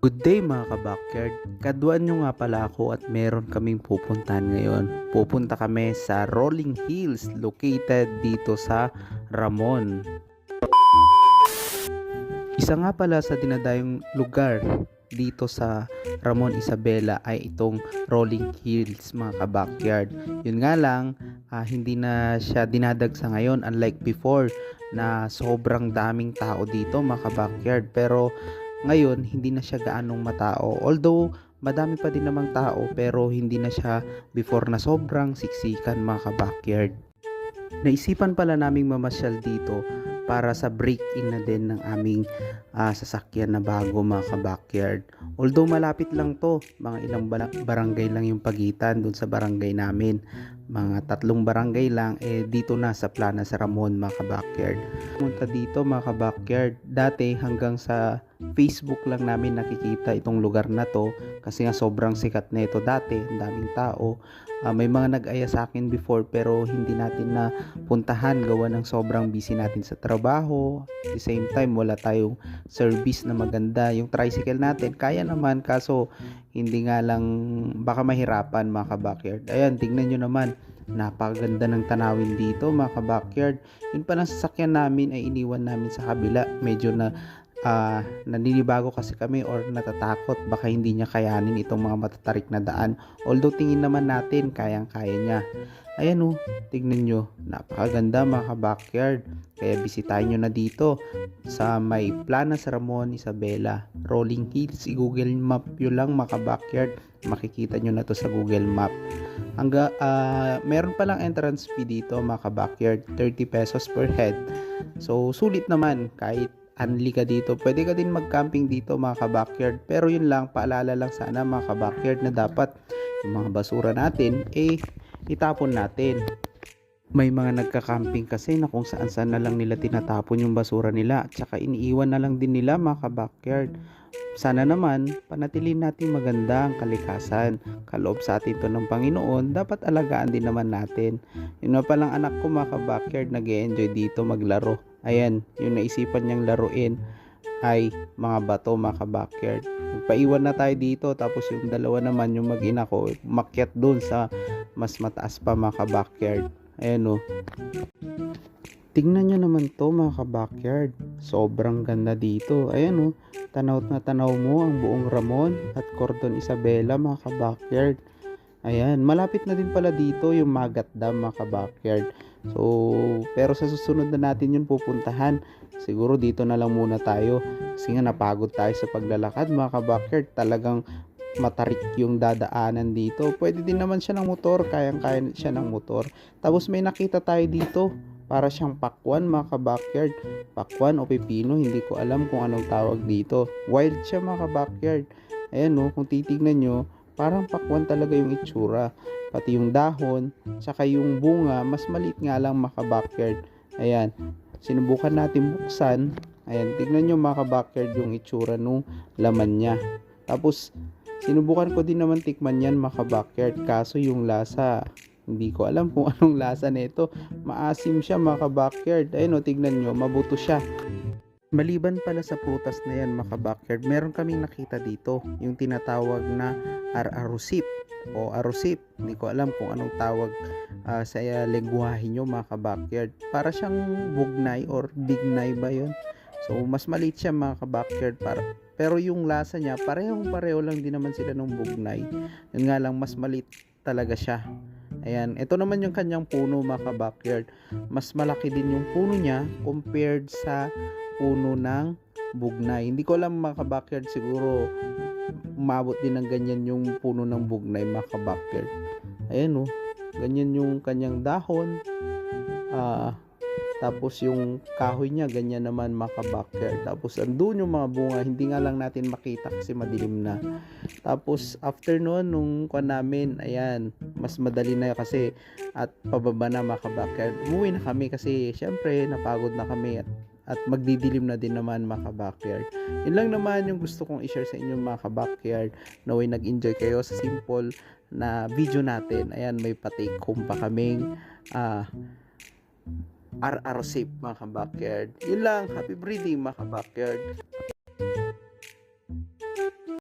Good day mga ka-backyard. Kaduan nyo nga pala ako at meron kaming pupuntahan ngayon. Pupunta kami sa Rolling Hills located dito sa Ramon. Isa nga pala sa dinadayong lugar dito sa Ramon Isabela ay itong Rolling Hills mga ka-backyard. Yun nga lang, hindi na siya dinadagsa ngayon unlike before na sobrang daming tao dito mga ka-backyard. Pero ngayon, hindi na siya gaanong matao. Although, madami pa din namang tao pero hindi na siya before na sobrang siksikan mga ka-backyard. Naisipan pala naming mamasyal dito para sa break-in na din ng aming sasakyan na bago mga ka-backyard. Although malapit lang to, mga ilang barangay lang yung pagitan dun sa barangay namin. Mga 3 barangay lang, dito na sa Plana sa Ramon mga ka-backyard. Pumunta dito mga ka-backyard, dati hanggang sa Facebook lang namin nakikita itong lugar na to kasi nga sobrang sikat na ito dati, ang daming tao. May mga nag-aya sa akin before pero hindi natin na puntahan gawa ng sobrang busy natin sa trabaho. At the same time wala tayong service na maganda. Yung tricycle natin kaya naman kaso hindi nga lang baka mahirapan mga ka-backyard. Ayan, tingnan nyo naman, napakaganda ng tanawin dito mga ka-backyard. Yun pa lang sasakyan namin ay iniwan namin sa kabila. Medyo na naninibago kasi kami or natatakot baka hindi niya kayanin itong mga matatarik na daan, although tingin naman natin kayang-kaya niya. Ayan tignan nyo, napakaganda mga ka-backyard. Kaya bisitahin nyo na dito sa may Plana sa Ramon Isabela Rolling Hills. I-Google Map yun lang mga ka-backyard, makikita nyo na to sa Google Map. Meron palang entrance fee dito mga ka-backyard, 30 pesos per head. So sulit naman, kahit unli ka dito, pwede ka din mag-camping dito mga ka-backyard. Pero yun lang, paalala lang sana mga ka-backyard na dapat yung mga basura natin itapon natin. May mga nagka-camping kasi na kung saan-saan na lang nila tinatapon yung basura nila at saka iniiwan na lang din nila mga ka-backyard. Sana naman panatilin natin maganda ang kalikasan. Kaloob sa atin to ng Panginoon, dapat alagaan din naman natin. Yun na palang anak ko mga ka-backyard, nag-e-enjoy dito maglaro. Ayan, yung naisipan niyang laruin ay mga bato mga ka-backyard. Paiwan na tayo dito, tapos yung dalawa naman yung mag-ina ko makyat dun sa mas mataas pa mga ka-backyard. Ayan tingnan nyo naman to mga ka-backyard, sobrang ganda dito. Ayan tanaw na tanaw mo ang buong Ramon at Cordon Isabela mga ka-backyard. Ayan, malapit na din pala dito yung Magat Dam mga ka-backyard. So, pero sa susunod na natin yun pupuntahan. Siguro dito na lang muna tayo kasi nga napagod tayo sa paglalakad mga ka-backyard. Talagang matarik yung dadaanan dito. Pwede din naman siya ng motor, kayang-kaya siya ng motor. Tapos may nakita tayo dito, para siyang pakwan mga ka-backyard. Pakwan o pepino, hindi ko alam kung anong tawag dito. Wild siya mga ka-backyard. Ayan kung titignan nyo, parang pakwan talaga yung itsura. Pati yung dahon, saka yung bunga, mas maliit nga lang mga ka-backyard. Ayan, sinubukan natin buksan. Ayan, tignan nyo mga ka-backyard yung itsura nung laman niya. Tapos, sinubukan ko din naman tikman yan mga ka-backyard. Kaso yung lasa, hindi ko alam kung anong lasa nito. Maasim siya mga ka-backyard. Ayun tignan nyo, mabuto siya. Maliban pala sa prutas na yan mga ka-backyard, meron kaming nakita dito, yung tinatawag na arusip o arusip. Hindi ko alam kung anong tawag sa lengguwahe nyo mga ka-backyard. Para siyang bugnay or bignay ba yun? So mas maliit siya mga ka-backyard pero yung lasa niya pareho lang din naman sila ng bugnay. Yun nga lang mas maliit talaga siya. Ayan, ito naman yung kanyang puno mga ka-backyard. Mas malaki din yung puno niya compared sa puno ng bugnay. Hindi ko alam mga ka-backyard, siguro umabot din ng ganyan yung puno ng bugnay mga ka-backyard. Ayan ganyan yung kanyang dahon. Tapos yung kahoy niya ganyan naman mga ka-backyard. Tapos andun yung mga bunga, hindi nga lang natin makita kasi madilim na. Tapos after noon nung namin, ayan, mas madali na kasi at pababa na mga ka-backyard. Umuwi na kami kasi syempre napagod na kami at magdidilim na din naman mga ka-backyard. Yun lang naman yung gusto kong i-share sa inyo mga ka-backyard. Naway nag-enjoy kayo sa simple na video natin. Ayan, may pa-take home pa kaming RR safe mga ka-backyard. Yun lang, happy breeding mga ka-backyard.